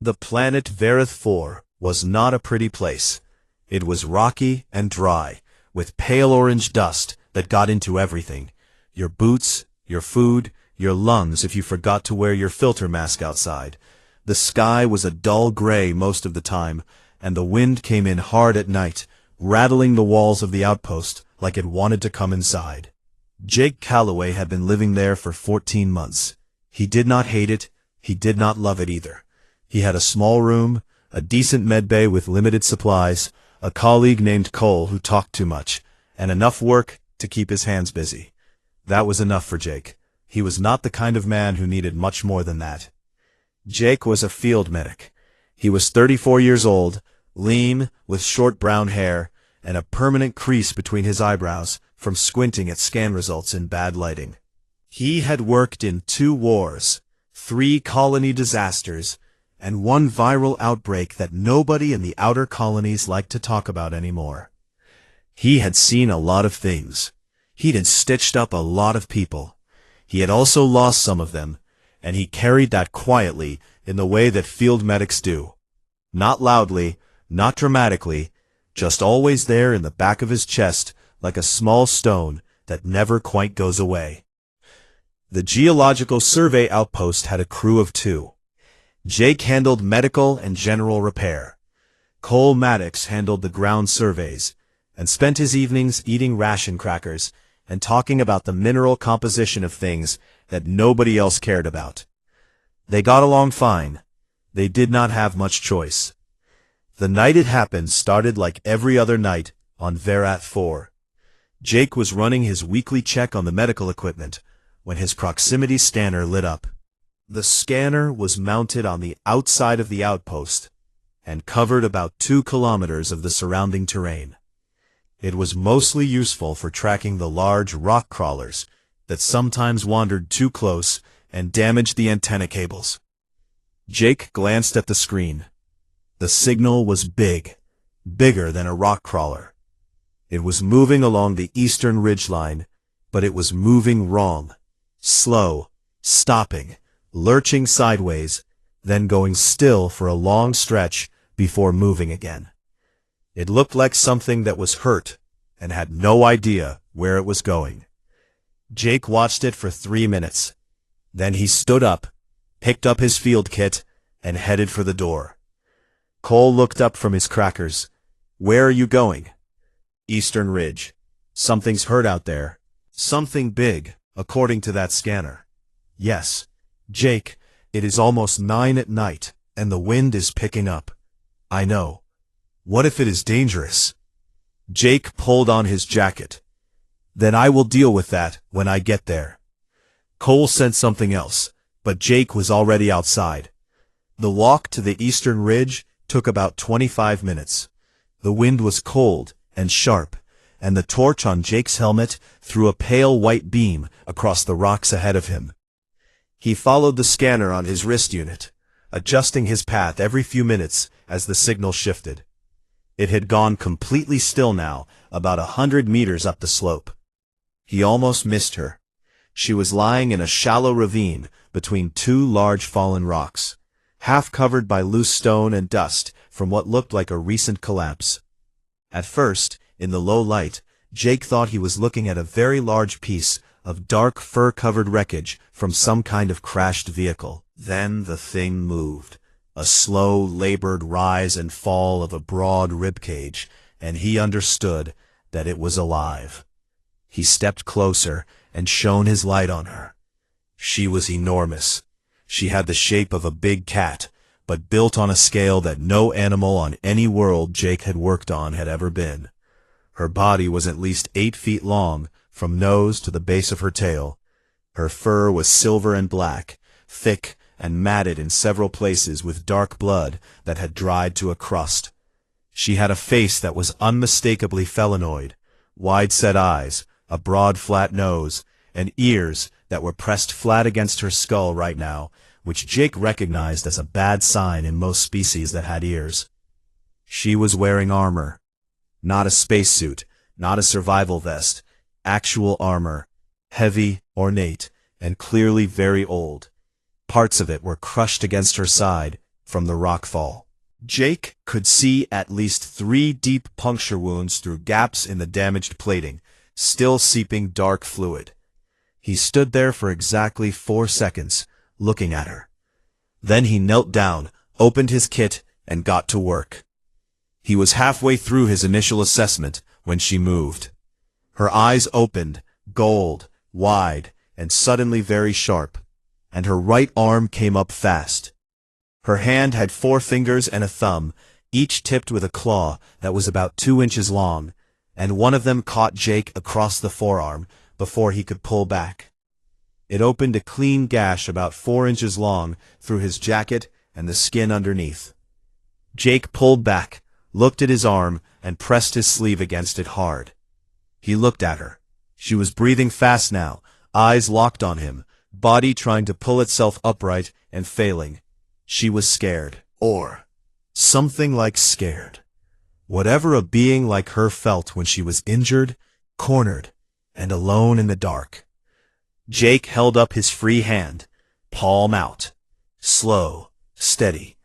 The planet Varith 4 was not a pretty place. It was rocky and dry, with pale orange dust that got into everything. Your boots, your food, your lungs if you forgot to wear your filter mask outside. The sky was a dull gray most of the time, and the wind came in hard at night, rattling the walls of the outpost like it wanted to come inside. Jake Calloway had been living there for 14 months. He did not hate it, he did not love it either. He had a small room, a decent medbay with limited supplies, a colleague named Cole who talked too much, and enough work to keep his hands busy. That was enough for Jake. He was not the kind of man who needed much more than that. Jake was a field medic. He was 34 years old, lean, with short brown hair, and a permanent crease between his eyebrows from squinting at scan results in bad lighting. He had worked in 2 wars, 3 colony disasters, and 1 viral outbreak that nobody in the outer colonies liked to talk about anymore. He had seen a lot of things. He'd stitched up a lot of people. He had also lost some of them, and he carried that quietly in the way that field medics do. Not loudly, not dramatically, just always there in the back of his chest like a small stone that never quite goes away. The Geological Survey Outpost had a crew of 2. Jake handled medical and general repair. Cole Maddox handled the ground surveys, and spent his evenings eating ration crackers and talking about the mineral composition of things that nobody else cared about. They got along fine. They did not have much choice. The night it happened started like every other night on Varith 4. Jake was running his weekly check on the medical equipment when his proximity scanner lit up. The scanner was mounted on the outside of the outpost and covered about 2 kilometers of the surrounding terrain. It was mostly useful for tracking the large rock crawlers that sometimes wandered too close and damaged the antenna cables. Jake glanced at the screen. The signal was big, bigger than a rock crawler. It was moving along the eastern ridgeline, but it was moving wrong, slow, stopping, lurching sideways, then going still for a long stretch before moving again. It looked like something that was hurt and had no idea where it was going. Jake watched it for 3 minutes. Then he stood up, picked up his field kit, and headed for the door. Cole looked up from his crackers. "Where are you going?" "Eastern Ridge. Something's hurt out there. Something big, according to that scanner." "Yes. Jake, it is almost 9 at night, and the wind is picking up." "I know. What if it is dangerous?" Jake pulled on his jacket. "Then I will deal with that when I get there." Cole said something else, but Jake was already outside. The walk to the eastern ridge took about 25 minutes. The wind was cold and sharp, and the torch on Jake's helmet threw a pale white beam across the rocks ahead of him. He followed the scanner on his wrist unit, adjusting his path every few minutes as the signal shifted. It had gone completely still now, about 100 meters up the slope. He almost missed her. She was lying in a shallow ravine between 2 large fallen rocks, half covered by loose stone and dust from what looked like a recent collapse. At first, in the low light, Jake thought he was looking at a very large piece of dark fur-covered wreckage from some kind of crashed vehicle. Then the thing moved, a slow, labored rise and fall of a broad ribcage, and he understood that it was alive. He stepped closer and shone his light on her. She was enormous. She had the shape of a big cat, but built on a scale that no animal on any world Jake had worked on had ever been. Her body was at least 8 feet long, from nose to the base of her tail. Her fur was silver and black, thick and matted in several places with dark blood that had dried to a crust. She had a face that was unmistakably felinoid, wide-set eyes, a broad flat nose, and ears that were pressed flat against her skull right now, which Jake recognized as a bad sign in most species that had ears. She was wearing armor. Not a spacesuit, not a survival vest, actual armor, heavy, ornate, and clearly very old. Parts of it were crushed against her side, from the rock fall. Jake could see at least 3 deep puncture wounds through gaps in the damaged plating, still seeping dark fluid. He stood there for exactly 4 seconds, looking at her. Then he knelt down, opened his kit, and got to work. He was halfway through his initial assessment when she moved. Her eyes opened, gold, wide, and suddenly very sharp, and her right arm came up fast. Her hand had 4 fingers and a thumb, each tipped with a claw that was about 2 inches long, and one of them caught Jake across the forearm before he could pull back. It opened a clean gash about 4 inches long through his jacket and the skin underneath. Jake pulled back, looked at his arm, and pressed his sleeve against it hard. He looked at her. She was breathing fast now, eyes locked on him, body trying to pull itself upright and failing. She was scared. Or something like scared. Whatever a being like her felt when she was injured, cornered, and alone in the dark. Jake held up his free hand, palm out. Slow, steady.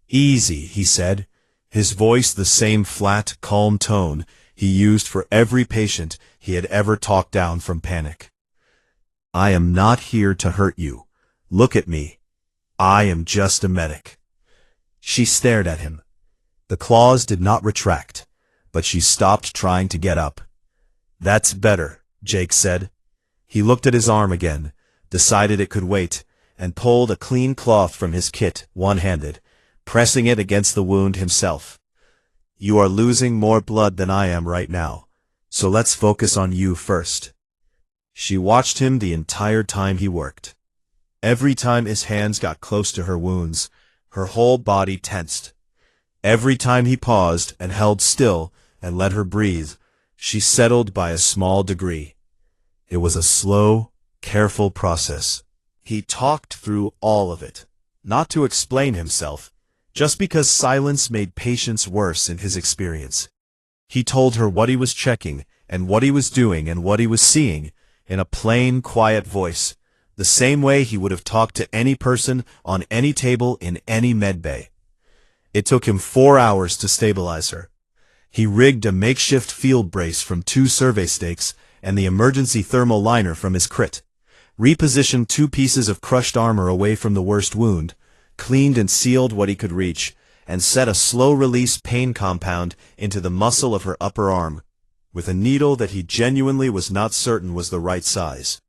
Easy, he said, his voice the same flat, calm tone he used for every patient he had ever talked down from panic. I am not here to hurt you. Look at me. I am just a medic. She stared at him. The claws did not retract, but she stopped trying to get up. That's better, Jake said. He looked at his arm again, decided it could wait, and pulled a clean cloth from his kit, one-handed, pressing it against the wound himself. You are losing more blood than I am right now, so let's focus on you first. She watched him the entire time he worked. Every time his hands got close to her wounds, her whole body tensed. Every time he paused and held still and let her breathe, she settled by a small degree. It was a slow, careful process. He talked through all of it, not to explain himself, just because silence made patience worse in his experience. He told her what he was checking and what he was doing and what he was seeing in a plain, quiet voice, the same way he would have talked to any person on any table in any medbay. It took him 4 hours to stabilize her. He rigged a makeshift field brace from 2 survey stakes and the emergency thermal liner from his crit, repositioned 2 pieces of crushed armor away from the worst wound, cleaned and sealed what he could reach, and set a slow-release pain compound into the muscle of her upper arm, with a needle that he genuinely was not certain was the right size.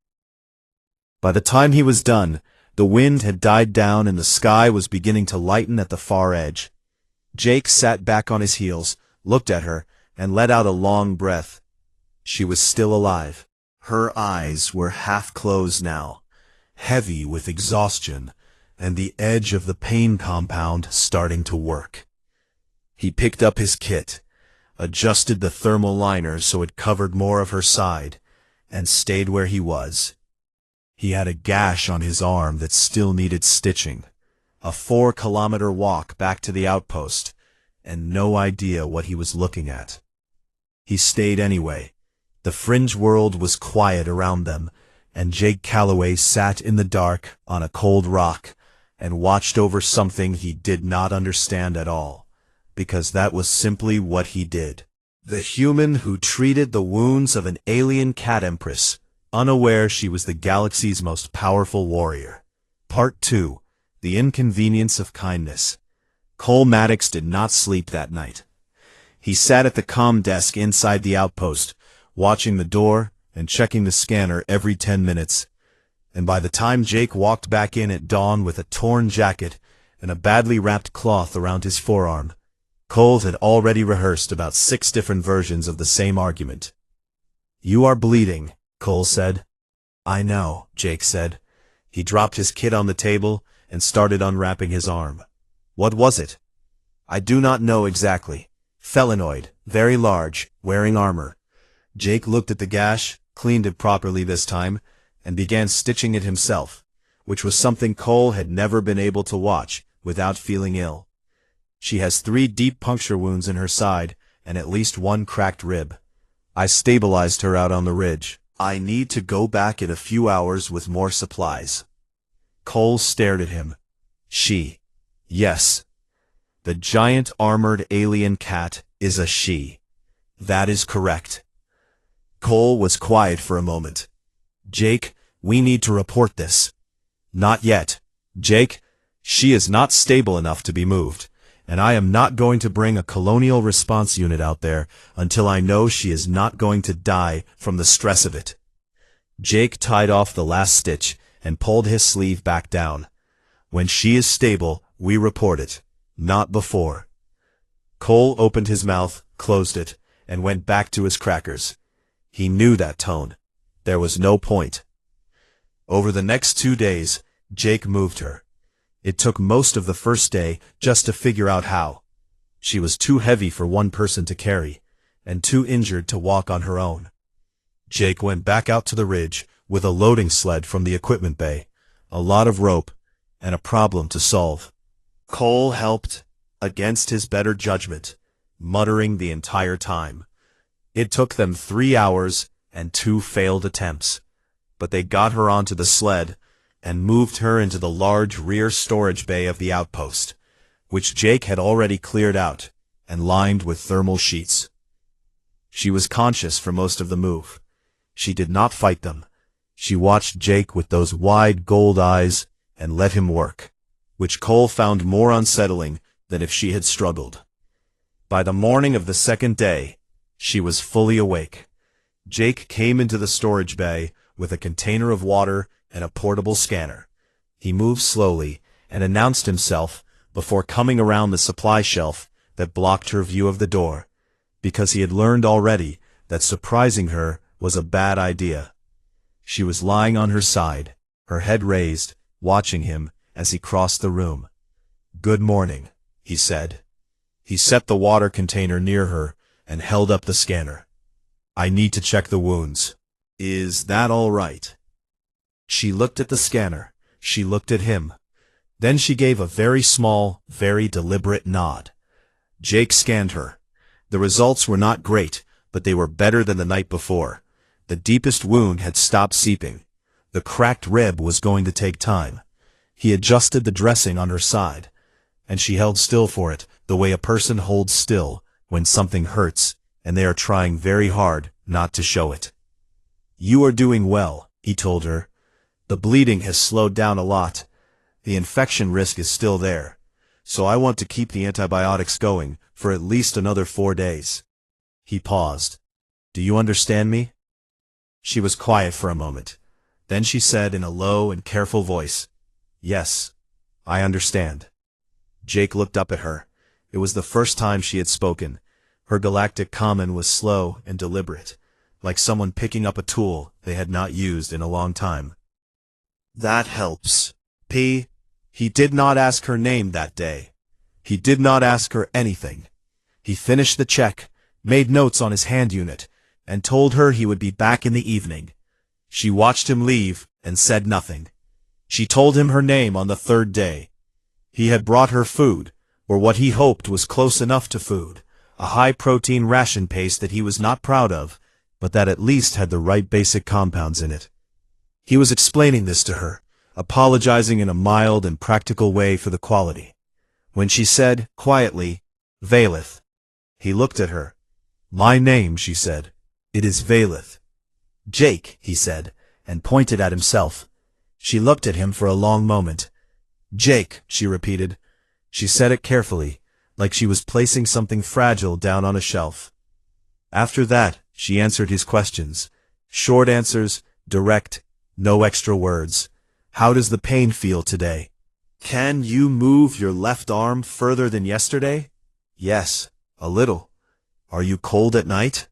By the time he was done, the wind had died down and the sky was beginning to lighten at the far edge. Jake sat back on his heels, looked at her, and let out a long breath. She was still alive. Her eyes were half closed now, heavy with exhaustion, and the edge of the pain compound starting to work. He picked up his kit, adjusted the thermal liner so it covered more of her side, and stayed where he was. He had a gash on his arm that still needed stitching, a 4-kilometer walk back to the outpost, and no idea what he was looking at. He stayed anyway. The fringe world was quiet around them, and Jake Calloway sat in the dark on a cold rock and watched over something he did not understand at all, because that was simply what he did. The human who treated the wounds of an alien cat empress, unaware she was the galaxy's most powerful warrior. Part 2. The Inconvenience of Kindness. Cole Maddox did not sleep that night. He sat at the comm desk inside the outpost, watching the door and checking the scanner every 10 minutes. And by the time Jake walked back in at dawn with a torn jacket and a badly wrapped cloth around his forearm, Cole had already rehearsed about 6 different versions of the same argument. You are bleeding, Cole said. I know, Jake said. He dropped his kit on the table and started unwrapping his arm. What was it? I do not know exactly. Felinoid, very large, wearing armor. Jake looked at the gash, cleaned it properly this time, and began stitching it himself, which was something Cole had never been able to watch without feeling ill. She has 3 deep puncture wounds in her side and at least 1 cracked rib. I stabilized her out on the ridge. I need to go back in a few hours with more supplies. Cole stared at him. She. Yes. The giant armored alien cat is a she. That is correct. Cole was quiet for a moment. Jake, we need to report this. Not yet. Jake, she is not stable enough to be moved, and I am not going to bring a colonial response unit out there until I know she is not going to die from the stress of it. Jake tied off the last stitch and pulled his sleeve back down. When she is stable, we report it, not before. Cole opened his mouth, closed it, and went back to his crackers. He knew that tone. There was no point. Over the next 2 days, Jake moved her. It took most of the first day just to figure out how. She was too heavy for one person to carry, and too injured to walk on her own. Jake went back out to the ridge with a loading sled from the equipment bay, a lot of rope, and a problem to solve. Cole helped, against his better judgment, muttering the entire time. It took them 3 hours and 2 failed attempts, but they got her onto the sled and moved her into the large rear storage bay of the outpost, which Jake had already cleared out and lined with thermal sheets. She was conscious for most of the move. She did not fight them. She watched Jake with those wide gold eyes and let him work, which Cole found more unsettling than if she had struggled. By the morning of the second day, she was fully awake. Jake came into the storage bay with a container of water and a portable scanner. He moved slowly and announced himself before coming around the supply shelf that blocked her view of the door, because he had learned already that surprising her was a bad idea. She was lying on her side, her head raised, watching him as he crossed the room. "Good morning," he said. He set the water container near her and held up the scanner. "I need to check the wounds. Is that all right?" She looked at the scanner. She looked at him. Then she gave a very small, very deliberate nod. Jake scanned her. The results were not great, but they were better than the night before. The deepest wound had stopped seeping. The cracked rib was going to take time. He adjusted the dressing on her side, and she held still for it, the way a person holds still when something hurts and they are trying very hard not to show it. "You are doing well," he told her. "The bleeding has slowed down a lot. The infection risk is still there, so I want to keep the antibiotics going for at least another 4 days." He paused. "Do you understand me?" She was quiet for a moment. Then she said in a low and careful voice, "Yes, I understand." Jake looked up at her. It was the first time she had spoken. Her galactic comment was slow and deliberate, like someone picking up a tool they had not used in a long time. "That helps. P." He did not ask her name that day. He did not ask her anything. He finished the check, made notes on his hand unit, and told her he would be back in the evening. She watched him leave and said nothing. She told him her name on the 3rd day. He had brought her food, or what he hoped was close enough to food, a high-protein ration paste that he was not proud of, but that at least had the right basic compounds in it. He was explaining this to her, apologizing in a mild and practical way for the quality. When she said, quietly, "Valeth," he looked at her. "My name," she said. "It is Valeth." "Jake," he said, and pointed at himself. She looked at him for a long moment. "Jake," she repeated. She said it carefully, like she was placing something fragile down on a shelf. After that, she answered his questions. Short answers, direct, no extra words. "How does the pain feel today?" "Can you move your left arm further than yesterday?" "Yes, a little." "Are you cold at night?"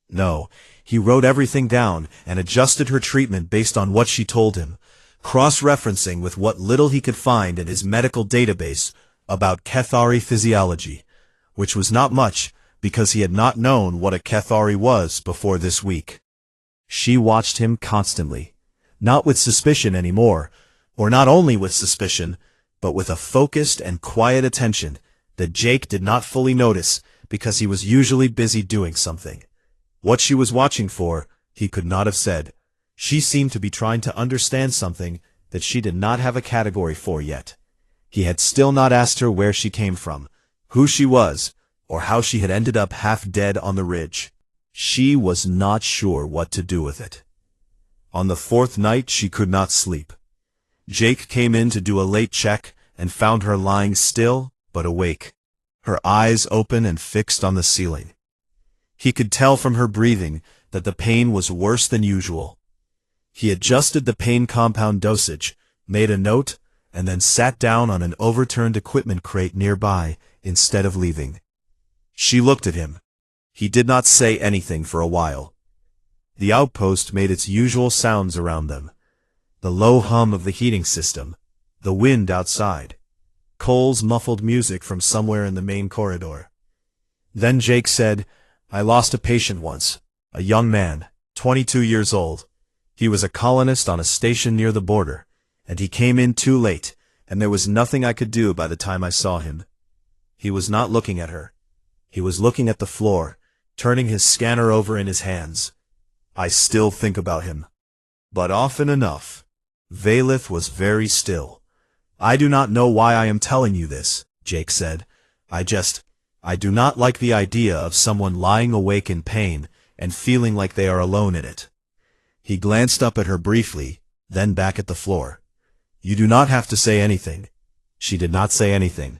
"No." He wrote everything down and adjusted her treatment based on what she told him, cross-referencing with what little he could find in his medical database about Kethari physiology, which was not much because he had not known what a Kethari was before this week. She watched him constantly, not with suspicion anymore, or not only with suspicion, but with a focused and quiet attention that Jake did not fully notice because he was usually busy doing something. What she was watching for, he could not have said. She seemed to be trying to understand something that she did not have a category for yet. He had still not asked her where she came from, who she was, or how she had ended up half dead on the ridge. She was not sure what to do with it. On the fourth night she could not sleep. Jake came in to do a late check and found her lying still but awake, her eyes open and fixed on the ceiling. He could tell from her breathing that the pain was worse than usual. He adjusted the pain compound dosage, made a note, and then sat down on an overturned equipment crate nearby instead of leaving. She looked at him. He did not say anything for a while. The outpost made its usual sounds around them. The low hum of the heating system, the wind outside, Cole's muffled music from somewhere in the main corridor. Then Jake said, "I lost a patient once, a young man, 22 years old. He was a colonist on a station near the border, and he came in too late, and there was nothing I could do by the time I saw him." He was not looking at her. He was looking at the floor, turning his scanner over in his hands. "I still think about him. But often enough." Valith was very still. "I do not know why I am telling you this," Jake said. I do not like the idea of someone lying awake in pain and feeling like they are alone in it." He glanced up at her briefly, then back at the floor. "You do not have to say anything." She did not say anything.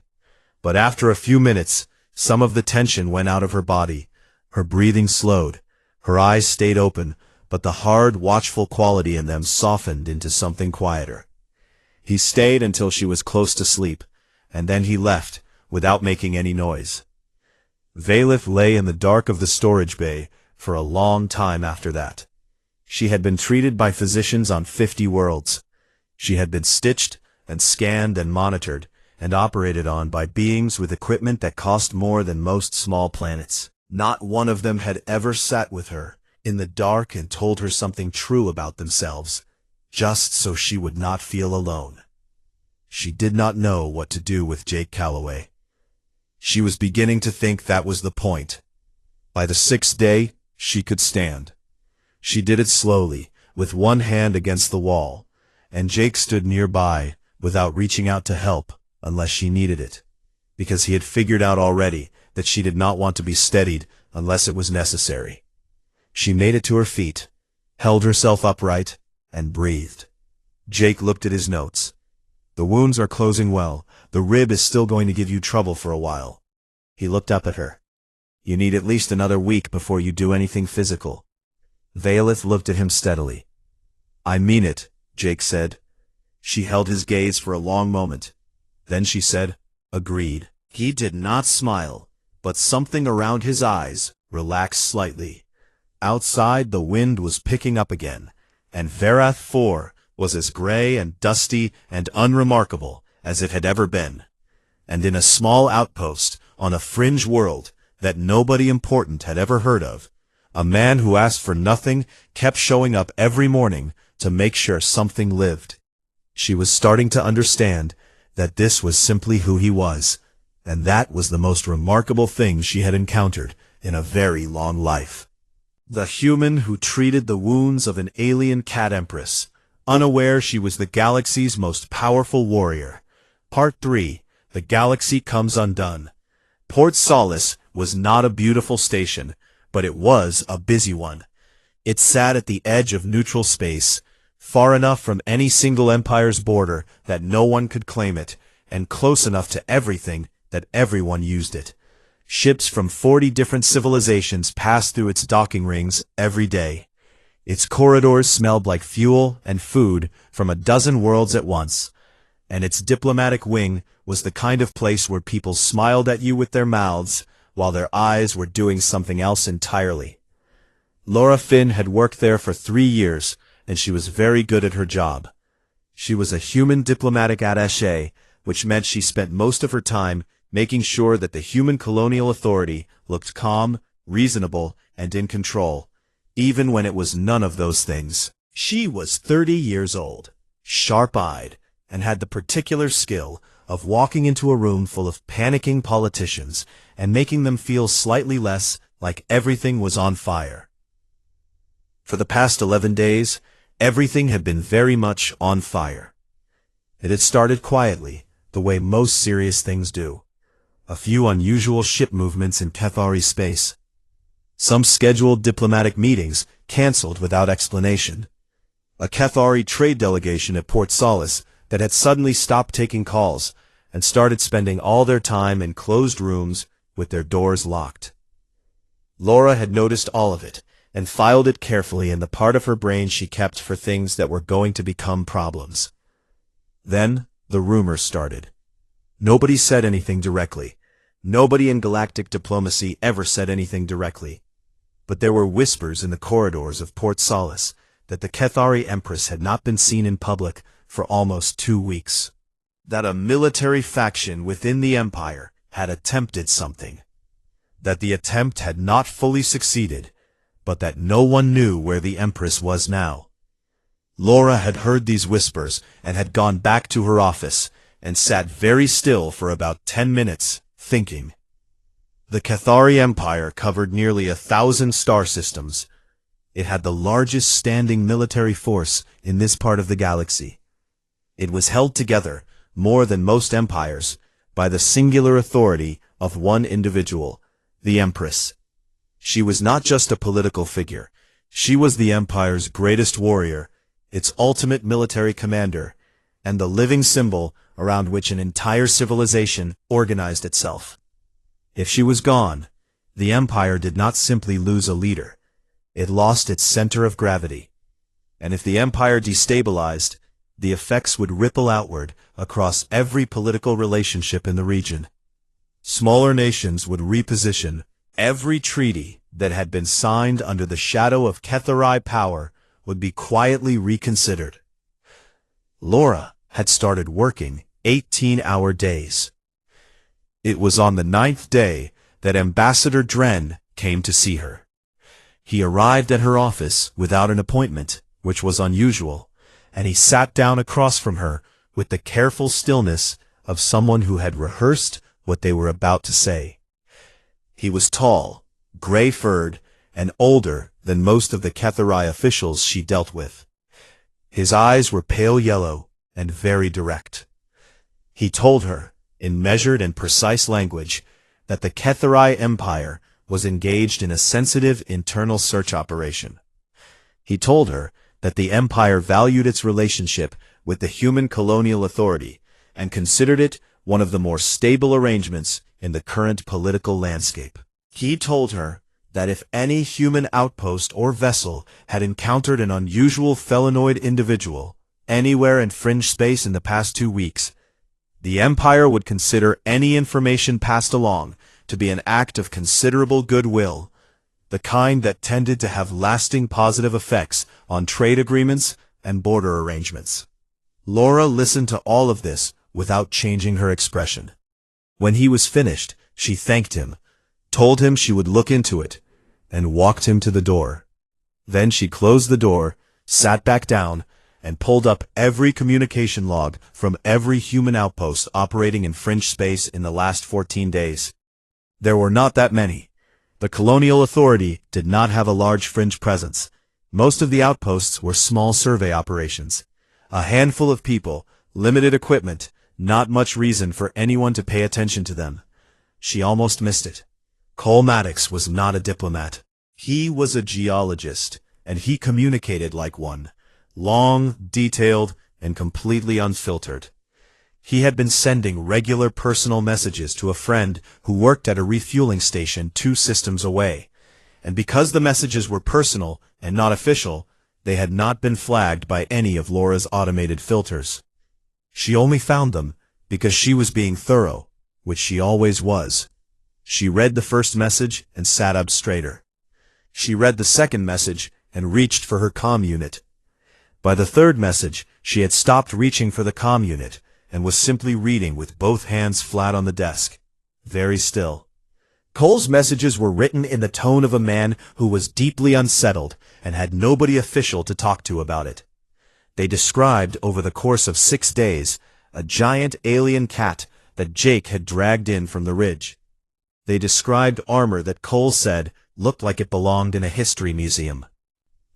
But after a few minutes, some of the tension went out of her body. Her breathing slowed. Her eyes stayed open, but the hard, watchful quality in them softened into something quieter. He stayed until she was close to sleep, and then he left, without making any noise. Valith lay in the dark of the storage bay for a long time after that. She had been treated by physicians on 50 worlds. She had been stitched and scanned and monitored and operated on by beings with equipment that cost more than most small planets. Not one of them had ever sat with her in the dark and told her something true about themselves, just so she would not feel alone. She did not know what to do with Jake Calloway. She was beginning to think that was the point. By the 6th day, she could stand. She did it slowly, with one hand against the wall, and Jake stood nearby, without reaching out to help, unless she needed it, because he had figured out already that she did not want to be steadied unless it was necessary. She made it to her feet, held herself upright, and breathed. Jake looked at his notes. "The wounds are closing well. The rib is still going to give you trouble for a while." He looked up at her. "You need at least another week before you do anything physical." Valith looked at him steadily. "I mean it," Jake said. She held his gaze for a long moment. Then she said, "Agreed." He did not smile, but something around his eyes relaxed slightly. Outside the wind was picking up again, and Verath 4 was as gray and dusty and unremarkable as it had ever been. And in a small outpost on a fringe world that nobody important had ever heard of, a man who asked for nothing kept showing up every morning to make sure something lived. She was starting to understand that this was simply who he was, and that was the most remarkable thing she had encountered in a very long life. The human who treated the wounds of an alien cat empress, unaware she was the galaxy's most powerful warrior. Part 3. The Galaxy Comes Undone. Port Solace was not a beautiful station, but it was a busy one. It sat at the edge of neutral space, far enough from any single empire's border that no one could claim it, and close enough to everything that everyone used it. Ships from 40 different civilizations passed through its docking rings every day. Its corridors smelled like fuel and food from a dozen worlds at once, and its diplomatic wing was the kind of place where people smiled at you with their mouths while their eyes were doing something else entirely. Laura Finn had worked there for 3 years, and she was very good at her job. She was a human diplomatic attaché, which meant she spent most of her time making sure that the human colonial authority looked calm, reasonable, and in control, even when it was none of those things. She was 30 years old, sharp-eyed, and had the particular skill of walking into a room full of panicking politicians and making them feel slightly less like everything was on fire. For the past 11 days, everything had been very much on fire. It had started quietly, the way most serious things do. A few unusual ship movements in Cathari space. Some scheduled diplomatic meetings cancelled without explanation. A Cathari trade delegation at Port Solace that had suddenly stopped taking calls and started spending all their time in closed rooms with their doors locked. Laura had noticed all of it and filed it carefully in the part of her brain she kept for things that were going to become problems. Then the rumors started. Nobody said anything directly. Nobody in galactic diplomacy ever said anything directly. But there were whispers in the corridors of Port Solace that the Cathari Empress had not been seen in public for almost 2 weeks. That a military faction within the Empire had attempted something. That the attempt had not fully succeeded, but that no one knew where the Empress was now. Laura had heard these whispers and had gone back to her office and sat very still for about 10 minutes, thinking. The Cathari Empire covered nearly 1,000 star systems. It had the largest standing military force in this part of the galaxy. It was held together, more than most empires, by the singular authority of one individual, the Empress. She was not just a political figure. She was the Empire's greatest warrior, its ultimate military commander, and the living symbol around which an entire civilization organized itself. If she was gone, the Empire did not simply lose a leader. It lost its center of gravity. And if the Empire destabilized, the effects would ripple outward across every political relationship in the region. Smaller nations would reposition. Every treaty that had been signed under the shadow of Cathari power would be quietly reconsidered. Laura had started working 18-hour days. It was on the 9th day that Ambassador Dren came to see her. He arrived at her office without an appointment, which was unusual, and he sat down across from her with the careful stillness of someone who had rehearsed what they were about to say. He was tall, gray-furred, and older than most of the Cathari officials she dealt with. His eyes were pale yellow and very direct. He told her, in measured and precise language, that the Cathari Empire was engaged in a sensitive internal search operation. He told her that the Empire valued its relationship with the human colonial authority and considered it one of the more stable arrangements in the current political landscape. He told her that if any human outpost or vessel had encountered an unusual felinoid individual anywhere in fringe space in the past 2 weeks, the Empire would consider any information passed along to be an act of considerable goodwill, the kind that tended to have lasting positive effects on trade agreements and border arrangements. Laura listened to all of this without changing her expression. When he was finished, she thanked him, told him she would look into it, and walked him to the door. Then she closed the door, sat back down, and pulled up every communication log from every human outpost operating in fringe space in the last 14 days. There were not that many. The colonial authority did not have a large fringe presence. Most of the outposts were small survey operations. A handful of people, limited equipment, not much reason for anyone to pay attention to them. She almost missed it. Cole Maddox was not a diplomat. He was a geologist, and he communicated like one. Long, detailed, and completely unfiltered. He had been sending regular personal messages to a friend who worked at a refueling station 2 systems away, and because the messages were personal and not official, they had not been flagged by any of Laura's automated filters. She only found them because she was being thorough, which she always was. She read the first message and sat up straighter. She read the second message and reached for her comm unit. By the third message, she had stopped reaching for the comm unit and was simply reading with both hands flat on the desk, very still. Cole's messages were written in the tone of a man who was deeply unsettled and had nobody official to talk to about it. They described, over the course of 6 days, a giant alien cat that Jake had dragged in from the ridge. They described armor that Cole said looked like it belonged in a history museum.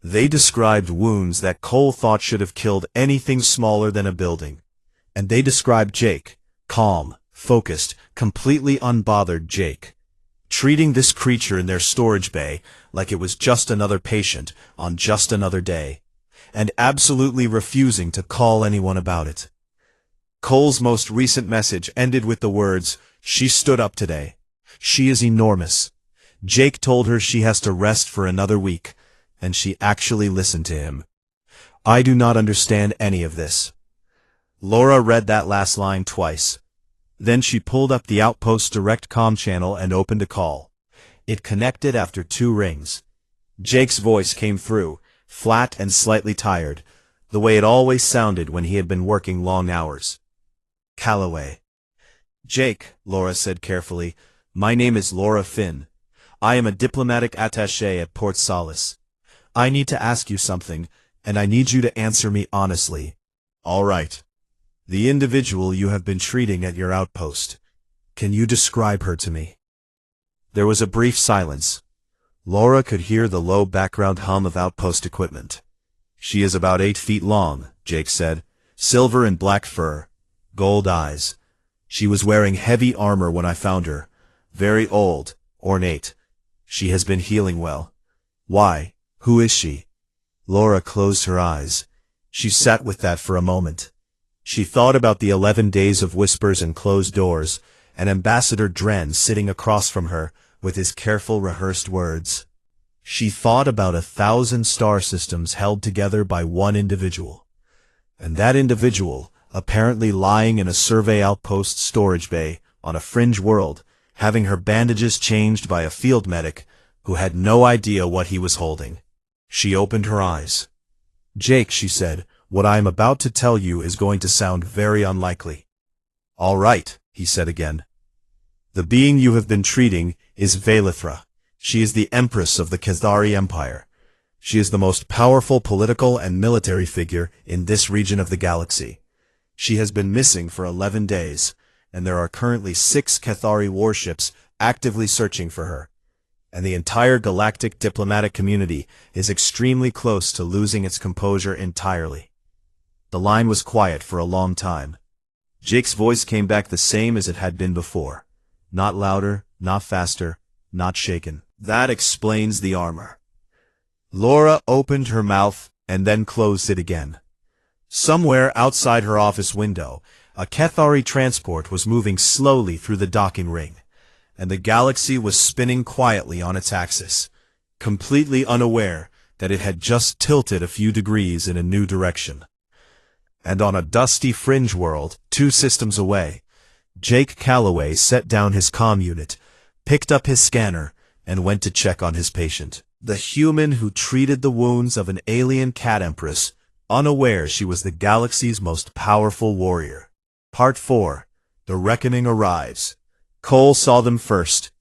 They described wounds that Cole thought should have killed anything smaller than a building. And they described Jake, calm, focused, completely unbothered Jake, treating this creature in their storage bay like it was just another patient on just another day, and absolutely refusing to call anyone about it. Cole's most recent message ended with the words, "She stood up today. She is enormous." Jake told her she has to rest for another week, and she actually listened to him. "I do not understand any of this." Laura read that last line twice. Then she pulled up the Outpost's direct comm channel and opened a call. It connected after 2 rings. Jake's voice came through, flat and slightly tired, the way it always sounded when he had been working long hours. "Calloway." "Jake," Laura said carefully, "my name is Laura Finn. I am a diplomatic attaché at Port Salis. I need to ask you something, and I need you to answer me honestly." "All right. The individual you have been treating at your outpost. Can you describe her to me?" There was a brief silence. Laura could hear the low background hum of outpost equipment. "She is about 8 feet long," Jake said. "Silver and black fur. Gold eyes. She was wearing heavy armor when I found her. Very old, ornate. She has been healing well." "Why? Who is she?" Laura closed her eyes. She sat with that for a moment. She thought about the 11 days of whispers and closed doors, and Ambassador Dren sitting across from her with his careful rehearsed words. She thought about 1,000 star systems held together by one individual. And that individual, apparently lying in a survey outpost storage bay on a fringe world, having her bandages changed by a field medic who had no idea what he was holding. She opened her eyes. "Jake," she said, "what I am about to tell you is going to sound very unlikely." "All right," he said again. "The being you have been treating is Velithra. She is the Empress of the Cathari Empire. She is the most powerful political and military figure in this region of the galaxy. She has been missing for 11 days, and there are currently 6 Cathari warships actively searching for her. And the entire galactic diplomatic community is extremely close to losing its composure entirely." The line was quiet for a long time. Jake's voice came back the same as it had been before. Not louder, not faster, not shaken. "That explains the armor." Laura opened her mouth and then closed it again. Somewhere outside her office window, a Cathari transport was moving slowly through the docking ring, and the galaxy was spinning quietly on its axis, completely unaware that it had just tilted a few degrees in a new direction. And on a dusty fringe world, 2 systems away, Jake Calloway set down his comm unit, picked up his scanner, and went to check on his patient. The human who treated the wounds of an alien cat empress, unaware she was the galaxy's most powerful warrior. Part 4. The Reckoning Arrives. Cole saw them first.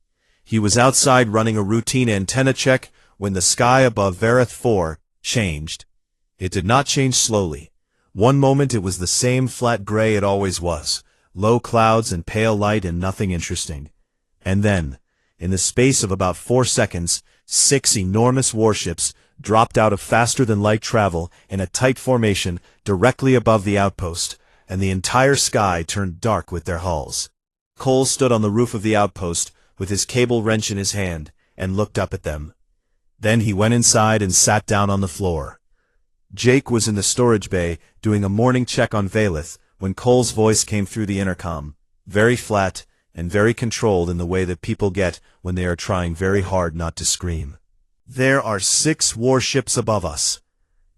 He was outside running a routine antenna check when the sky above Vareth 4 changed. It did not change slowly. One moment it was the same flat gray it always was, low clouds and pale light and nothing interesting. And then, in the space of about 4 seconds, 6 enormous warships dropped out of faster-than-light travel in a tight formation directly above the outpost, and the entire sky turned dark with their hulls. Cole stood on the roof of the outpost with his cable wrench in his hand and looked up at them. Then he went inside and sat down on the floor. Jake was in the storage bay doing a morning check on Velith when Cole's voice came through the intercom, very flat and very controlled in the way that people get when they are trying very hard not to scream. "There are 6 warships above us."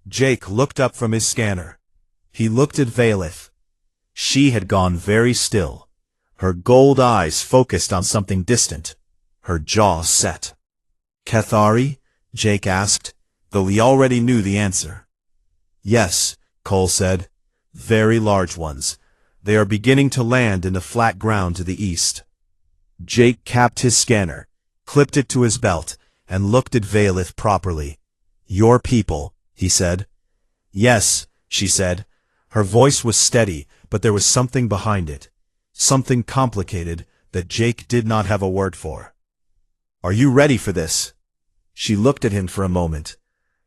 Jake looked up from his scanner. He looked at Velith. She had gone very still. Her gold eyes focused on something distant. Her jaw set. "Cathari?" Jake asked, though he already knew the answer. "Yes," Cole said. "Very large ones. They are beginning to land in the flat ground to the east." Jake capped his scanner, clipped it to his belt, and looked at Velith properly. "Your people," he said. "Yes," she said. Her voice was steady, but there was something behind it. Something complicated that Jake did not have a word for. "Are you ready for this?" She looked at him for a moment.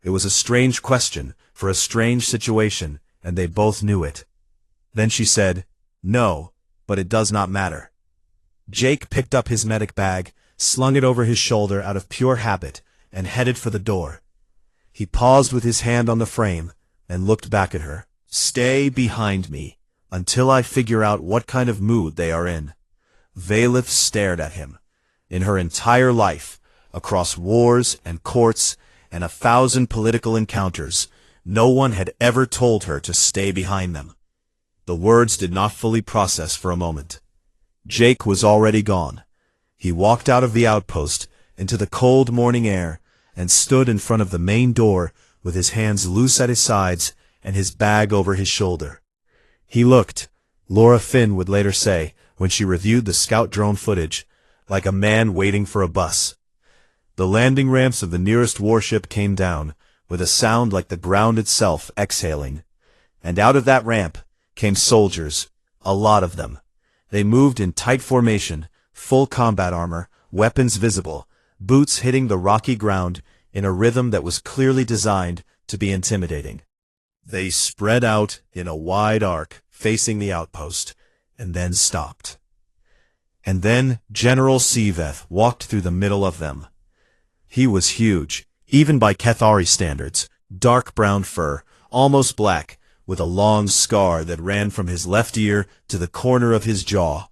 It was a strange question, for a strange situation, and they both knew it. Then she said, "No, but it does not matter. Jake picked up his medic bag, slung it over his shoulder out of pure habit, and headed for the door. He paused with his hand on the frame, and looked back at her. "Stay behind me, until I figure out what kind of mood they are in." Valith stared at him. In her entire life, across wars and courts and 1,000 political encounters, no one had ever told her to stay behind them. The words did not fully process for a moment. Jake was already gone. He walked out of the outpost into the cold morning air and stood in front of the main door with his hands loose at his sides and his bag over his shoulder. He looked, Laura Finn would later say when she reviewed the scout drone footage, like a man waiting for a bus. The landing ramps of the nearest warship came down, with a sound like the ground itself exhaling. And out of that ramp came soldiers, a lot of them. They moved in tight formation, full combat armor, weapons visible, boots hitting the rocky ground in a rhythm that was clearly designed to be intimidating. They spread out in a wide arc, facing the outpost, and then stopped. And then General Siveth walked through the middle of them. He was huge, even by Cathari standards, dark brown fur, almost black, with a long scar that ran from his left ear to the corner of his jaw.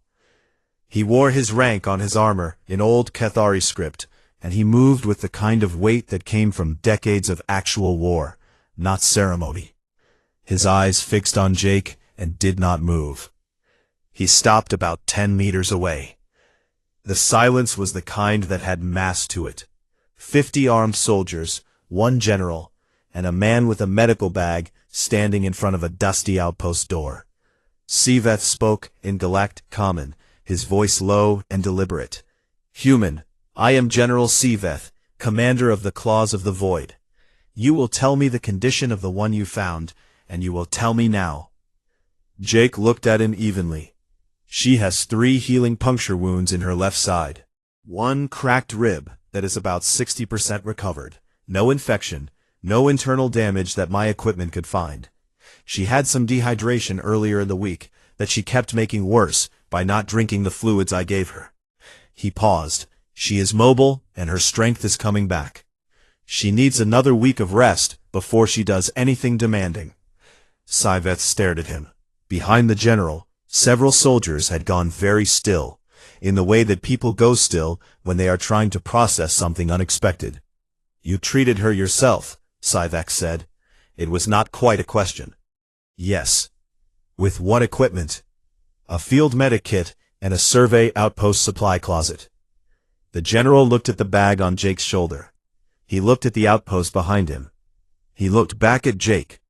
He wore his rank on his armor in old Cathari script, and he moved with the kind of weight that came from decades of actual war, not ceremony. His eyes fixed on Jake and did not move. He stopped about 10 meters away. The silence was the kind that had mass to it. 50 armed soldiers, 1 general, and a man with a medical bag standing in front of a dusty outpost door. Siveth spoke in Galactic Common, his voice low and deliberate. "Human, I am General Siveth, commander of the Claws of the Void. You will tell me the condition of the one you found, and you will tell me now." Jake looked at him evenly. "She has 3 healing puncture wounds in her left side. 1 cracked rib that is about 60% recovered. No infection, no internal damage that my equipment could find. She had some dehydration earlier in the week that she kept making worse by not drinking the fluids I gave her." He paused. "She is mobile, and her strength is coming back. She needs another week of rest before she does anything demanding." Siveth stared at him. Behind the general, several soldiers had gone very still, in the way that people go still when they are trying to process something unexpected. "You treated her yourself," Siveth said. It was not quite a question. "Yes." "With what equipment?" "A field medic kit and a survey outpost supply closet." The general looked at the bag on Jake's shoulder. He looked at the outpost behind him. He looked back at Jake,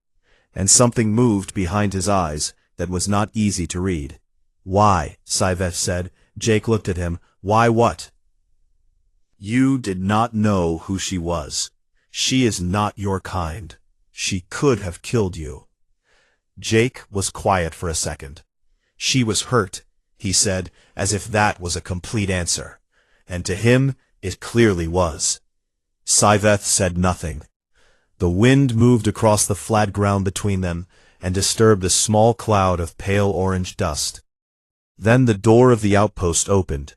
and something moved behind his eyes that was not easy to read. "Why?" Siveth said. Jake looked at him. "Why what?" "You did not know who she was. She is not your kind. She could have killed you." Jake was quiet for a second. "She was hurt," he said, as if that was a complete answer. And to him, it clearly was. Siveth said nothing. The wind moved across the flat ground between them and disturbed a small cloud of pale orange dust. Then the door of the outpost opened.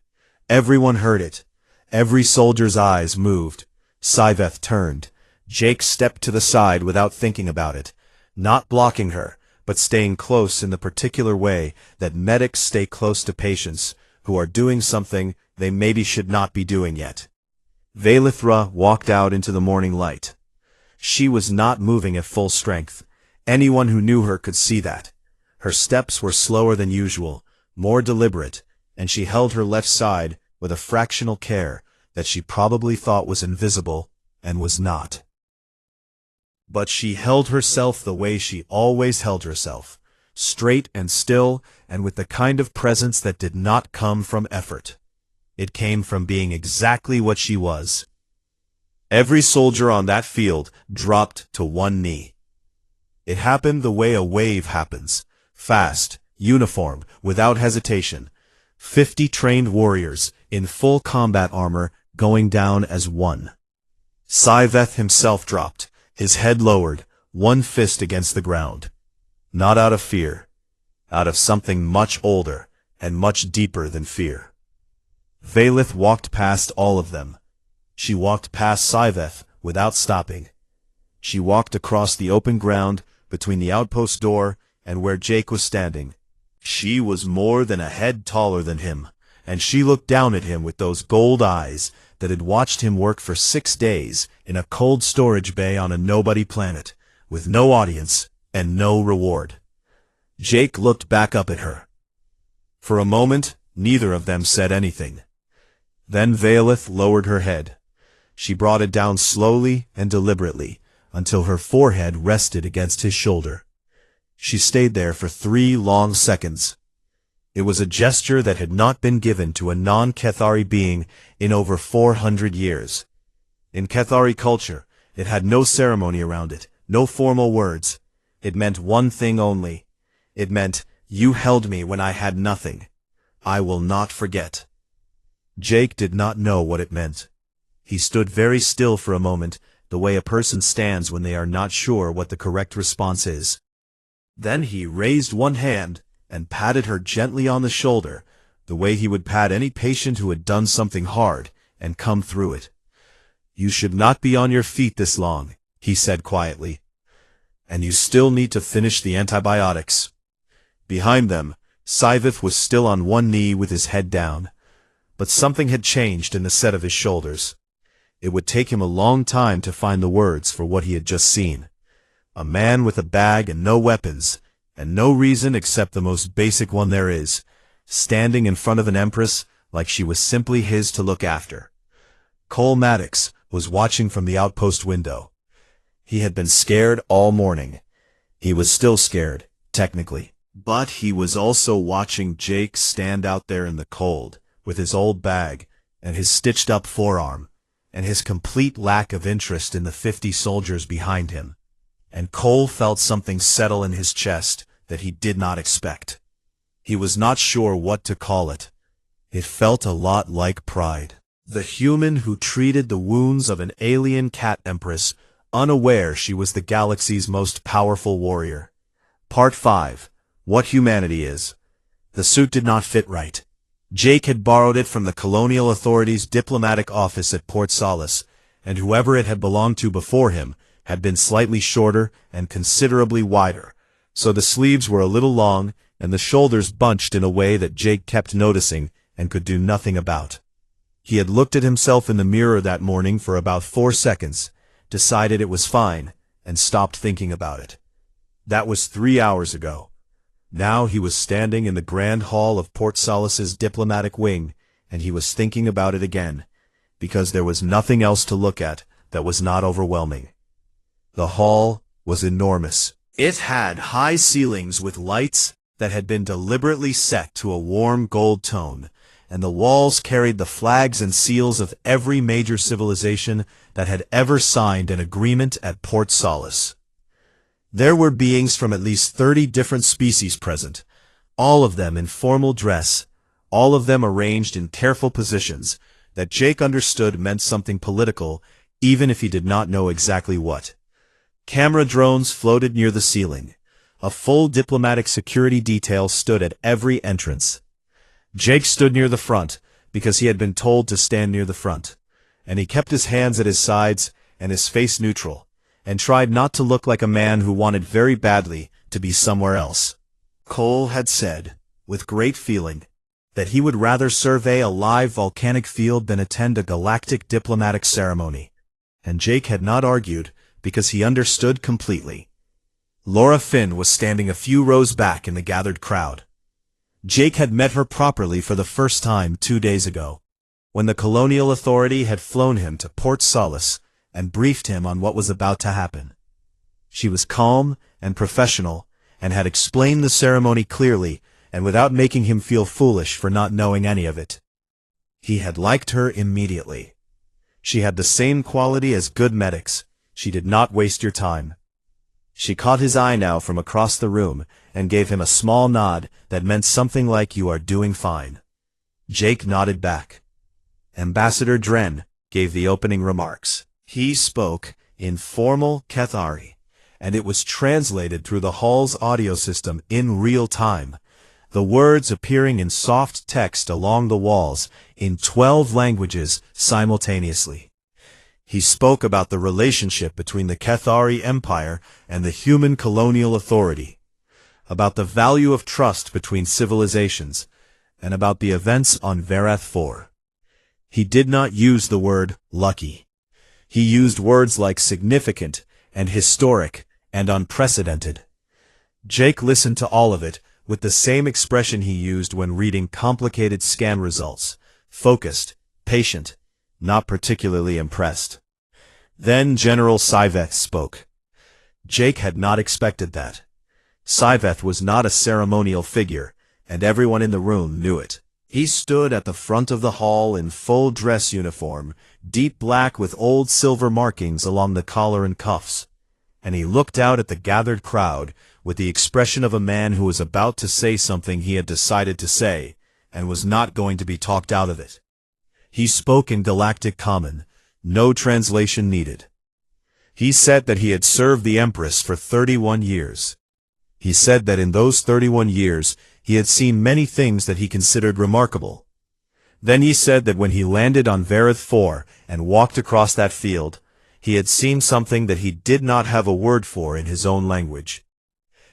Everyone heard it. Every soldier's eyes moved. Siveth turned. Jake stepped to the side without thinking about it, not blocking her, but staying close in the particular way that medics stay close to patients who are doing something they maybe should not be doing yet. Valithra walked out into the morning light. She was not moving at full strength. Anyone who knew her could see that. Her steps were slower than usual, more deliberate, and she held her left side with a fractional care that she probably thought was invisible and was not. But she held herself the way she always held herself, straight and still, and with the kind of presence that did not come from effort. It came from being exactly what she was. Every soldier on that field dropped to one knee. It happened the way a wave happens, fast, uniform, without hesitation. 50 trained warriors in full combat armor going down as one. Siveth himself dropped, his head lowered, one fist against the ground. Not out of fear, out of something much older and much deeper than fear. Valith walked past all of them. She walked past Siveth without stopping. She walked across the open ground between the outpost door and where Jake was standing. She was more than a head taller than him, and she looked down at him with those gold eyes that had watched him work for 6 days in a cold storage bay on a nobody planet, with no audience and no reward. Jake looked back up at her. For a moment, neither of them said anything. Then Valith lowered her head. She brought it down slowly and deliberately until her forehead rested against his shoulder. She stayed there for 3 long seconds. It was a gesture that had not been given to a non-Kethari being in over 400 years. In Kethari culture, it had no ceremony around it, no formal words. It meant one thing only. It meant, "You held me when I had nothing. I will not forget." Jake did not know what it meant. He stood very still for a moment, the way a person stands when they are not sure what the correct response is. Then he raised one hand and patted her gently on the shoulder, the way he would pat any patient who had done something hard and come through it. "You should not be on your feet this long," he said quietly. "And you still need to finish the antibiotics." Behind them, Siveth was still on one knee with his head down. But something had changed in the set of his shoulders. It would take him a long time to find the words for what he had just seen. A man with a bag and no weapons, and no reason except the most basic one there is, standing in front of an Empress like she was simply his to look after. Cole Maddox was watching from the outpost window. He had been scared all morning. He was still scared, technically. But he was also watching Jake stand out there in the cold, with his old bag, and his stitched-up forearm, and his complete lack of interest in the 50 soldiers behind him. And Cole felt something settle in his chest that he did not expect. He was not sure what to call it. It felt a lot like pride. The human who treated the wounds of an alien cat empress, unaware she was the galaxy's most powerful warrior. Part 5. What Humanity Is. The suit did not fit right. Jake had borrowed it from the Colonial Authority's diplomatic office at Port Solace, and whoever it had belonged to before him had been slightly shorter and considerably wider, so the sleeves were a little long and the shoulders bunched in a way that Jake kept noticing and could do nothing about. He had looked at himself in the mirror that morning for about 4 seconds, decided it was fine, and stopped thinking about it. That was 3 hours ago. Now he was standing in the grand hall of Port Solace's diplomatic wing, and he was thinking about it again, because there was nothing else to look at that was not overwhelming. The hall was enormous. It had high ceilings with lights that had been deliberately set to a warm gold tone, and the walls carried the flags and seals of every major civilization that had ever signed an agreement at Port Solace. There were beings from at least 30 different species present, all of them in formal dress, all of them arranged in careful positions that Jake understood meant something political, even if he did not know exactly what. Camera drones floated near the ceiling. A full diplomatic security detail stood at every entrance. Jake stood near the front, because he had been told to stand near the front, and he kept his hands at his sides and his face neutral, and tried not to look like a man who wanted very badly to be somewhere else. Cole had said, with great feeling, that he would rather survey a live volcanic field than attend a galactic diplomatic ceremony. And Jake had not argued, because he understood completely. Laura Finn was standing a few rows back in the gathered crowd. Jake had met her properly for the first time 2 days ago, when the Colonial Authority had flown him to Port Solace and briefed him on what was about to happen. She was calm and professional, and had explained the ceremony clearly and without making him feel foolish for not knowing any of it. He had liked her immediately. She had the same quality as good medics. She did not waste your time. She caught his eye now from across the room and gave him a small nod that meant something like "You are doing fine." Jake nodded back. Ambassador Dren gave the opening remarks. He spoke in formal Kethari, and it was translated through the hall's audio system in real time, the words appearing in soft text along the walls in 12 languages simultaneously. He spoke about the relationship between the Cathari Empire and the human colonial authority, about the value of trust between civilizations, and about the events on Varath 4. He did not use the word lucky. He used words like significant and historic and unprecedented. Jake listened to all of it with the same expression he used when reading complicated scan results: focused, patient, not particularly impressed. Then General Siveth spoke. Jake had not expected that. Siveth was not a ceremonial figure, and everyone in the room knew it. He stood at the front of the hall in full dress uniform, deep black with old silver markings along the collar and cuffs, and he looked out at the gathered crowd with the expression of a man who was about to say something he had decided to say, and was not going to be talked out of it. He spoke in Galactic Common, no translation needed. He said that he had served the Empress for 31 years. He said that in those 31 years, he had seen many things that he considered remarkable. Then he said that when he landed on Varath 4 and walked across that field, he had seen something that he did not have a word for in his own language.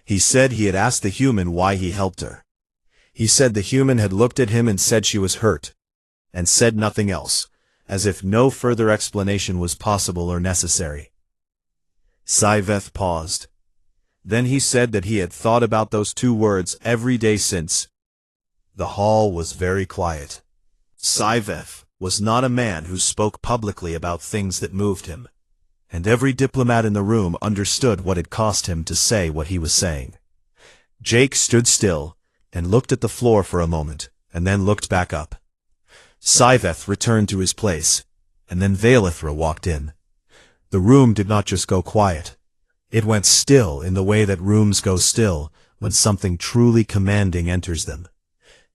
He said he had asked the human why he helped her. He said the human had looked at him and said she was hurt, and said nothing else, as if no further explanation was possible or necessary. Siveth paused. Then he said that he had thought about those two words every day since. The hall was very quiet. Siveth was not a man who spoke publicly about things that moved him, and every diplomat in the room understood what it cost him to say what he was saying. Jake stood still and looked at the floor for a moment, and then looked back up. Siveth returned to his place, and then Valithra walked in. The room did not just go quiet. It went still in the way that rooms go still when something truly commanding enters them.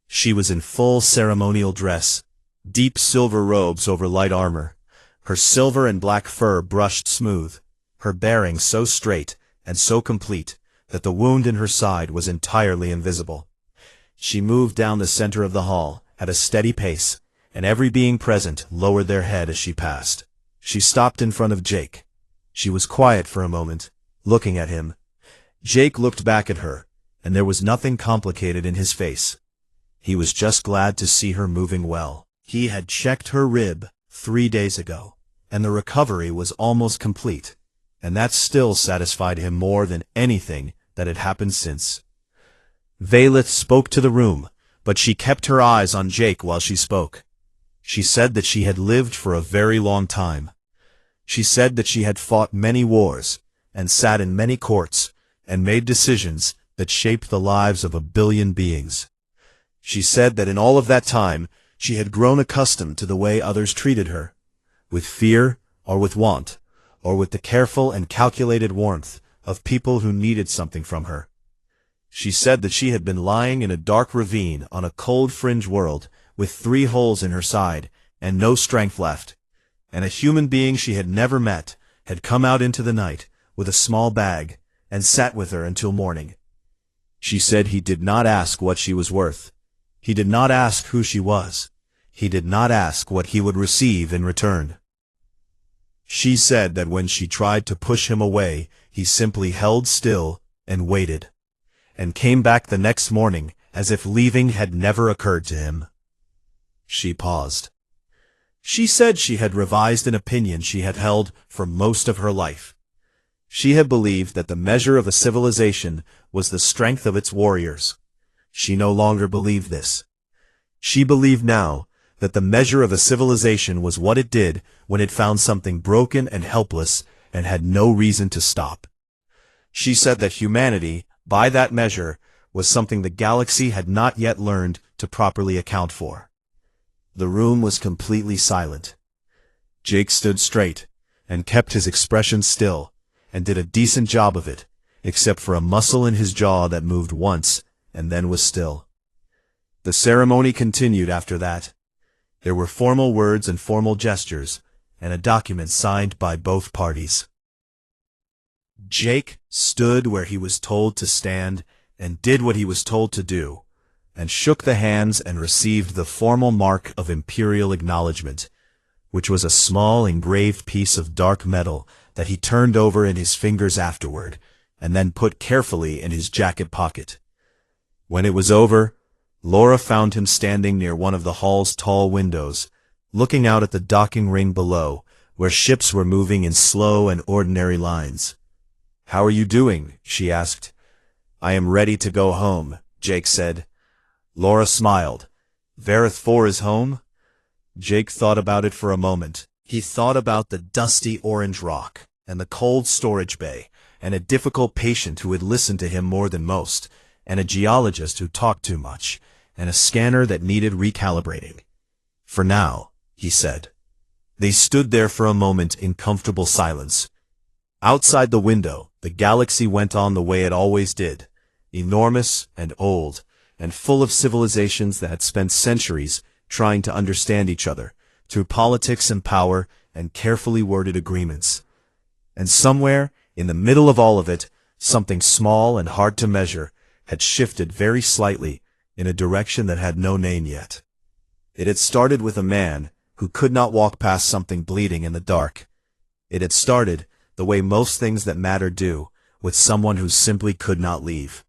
She was in full ceremonial dress, deep silver robes over light armor, her silver and black fur brushed smooth, her bearing so straight and so complete that the wound in her side was entirely invisible. She moved down the center of the hall at a steady pace, and every being present lowered their head as she passed. She stopped in front of Jake. She was quiet for a moment, looking at him. Jake looked back at her, and there was nothing complicated in his face. He was just glad to see her moving well. He had checked her rib 3 days ago, and the recovery was almost complete, and that still satisfied him more than anything that had happened since. Valith spoke to the room, but she kept her eyes on Jake while she spoke. She said that she had lived for a very long time. She said that she had fought many wars, and sat in many courts, and made decisions that shaped the lives of 1 billion beings. She said that in all of that time, she had grown accustomed to the way others treated her, with fear or with want, or with the careful and calculated warmth of people who needed something from her. She said that she had been lying in a dark ravine on a cold fringe world with 3 holes in her side and no strength left, and a human being she had never met had come out into the night with a small bag and sat with her until morning. She said he did not ask what she was worth. He did not ask who she was. He did not ask what he would receive in return. She said that when she tried to push him away, he simply held still and waited, and came back the next morning as if leaving had never occurred to him. She paused. She said she had revised an opinion she had held for most of her life. She had believed that the measure of a civilization was the strength of its warriors. She no longer believed this. She believed now that the measure of a civilization was what it did when it found something broken and helpless and had no reason to stop. She said that humanity, by that measure, was something the galaxy had not yet learned to properly account for. The room was completely silent. Jake stood straight and kept his expression still, and did a decent job of it, except for a muscle in his jaw that moved once and then was still. The ceremony continued after that. There were formal words and formal gestures, and a document signed by both parties. Jake stood where he was told to stand and did what he was told to do, and shook the hands and received the formal mark of imperial acknowledgement, which was a small engraved piece of dark metal that he turned over in his fingers afterward, and then put carefully in his jacket pocket. When it was over, Laura found him standing near one of the hall's tall windows, looking out at the docking ring below, where ships were moving in slow and ordinary lines. "How are you doing?" she asked. "I am ready to go home," Jake said. Laura smiled. "Vareth 4 is home?" Jake thought about it for a moment. He thought about the dusty orange rock, and the cold storage bay, and a difficult patient who would listen to him more than most, and a geologist who talked too much, and a scanner that needed recalibrating. "For now," he said. They stood there for a moment in comfortable silence. Outside the window, the galaxy went on the way it always did, enormous and old, and full of civilizations that had spent centuries trying to understand each other, through politics and power and carefully worded agreements. And somewhere, in the middle of all of it, something small and hard to measure had shifted very slightly in a direction that had no name yet. It had started with a man who could not walk past something bleeding in the dark. It had started, the way most things that matter do, with someone who simply could not leave.